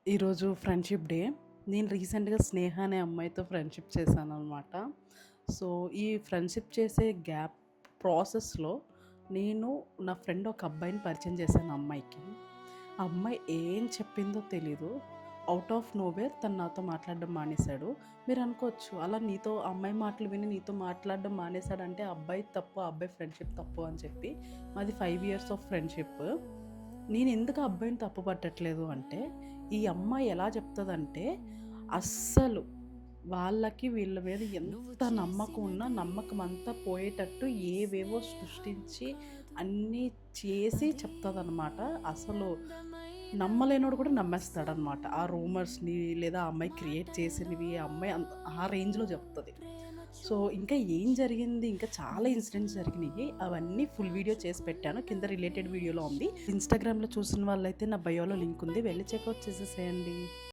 ఈరోజు friendship day. నేను రీసెంట్‌గా స్నేహ అనే అమ్మాయితో ఫ్రెండ్షిప్ చేశాననమాట. సో, ఈ ఫ్రెండ్షిప్ చేసే ప్రాసెస్‌లో నేను నా ఫ్రెండ్ ఒక అబ్బాయిని పరిచయం చేశాను ఆ అమ్మాయికి. ఆ అమ్మాయి ఏం చెప్పిందో తెలీదు. ఔట్ ఆఫ్ నోవేర్ తను నాతో మాట్లాడడం మానేశాడు. మీరనుకోవచ్చు, అలా నీతో ఆ అమ్మాయి మాటలు విని నీతో మాట్లాడడం మానేశాడంటే ఆ అబ్బాయి తప్పు, ఆ అబ్బాయి ఫ్రెండ్షిప్ తప్పు అని చెప్పి. మాది 5 ఇయర్స్ ఆఫ్ ఫ్రెండ్షిప్. నేనెందుకు ఆ అబ్బాయిని తప్పు పట్టట్లేదు అంటే, ఈ అమ్మాయి ఎలా చెప్తదంటే, అస్సలు వాళ్ళకి వీళ్ళ మీద ఎంత నమ్మకం ఉన్నా, నమ్మకమంతా పోయేటట్టు ఏవేవో సృష్టించి, అన్నీ చేసి చెప్తదనమాట. అసలు నమ్మలేనోడు కూడా నమ్మేస్తాడనమాట. ఆ రూమర్స్‌ని లేదా ఆ అమ్మాయి క్రియేట్ చేసినవి ఆ అమ్మాయి ఆ రేంజ్‌లో చెప్తది. సో, ఇంకా ఏం జరిగింది, ఇంకా చాలా ఇన్సిడెంట్స్ జరిగినియి. అవన్నీ ఫుల్ వీడియో చేసి పెట్టాను. కింద రిలేటెడ్ వీడియోలో ఉంది. ఇన్‌స్టాగ్రామ్‌లో చూసిన వాళ్ళైతే నా బయోలో లింక్ ఉంది. వెళ్లి చెక్‌ఔట్ చేసేసేయండి.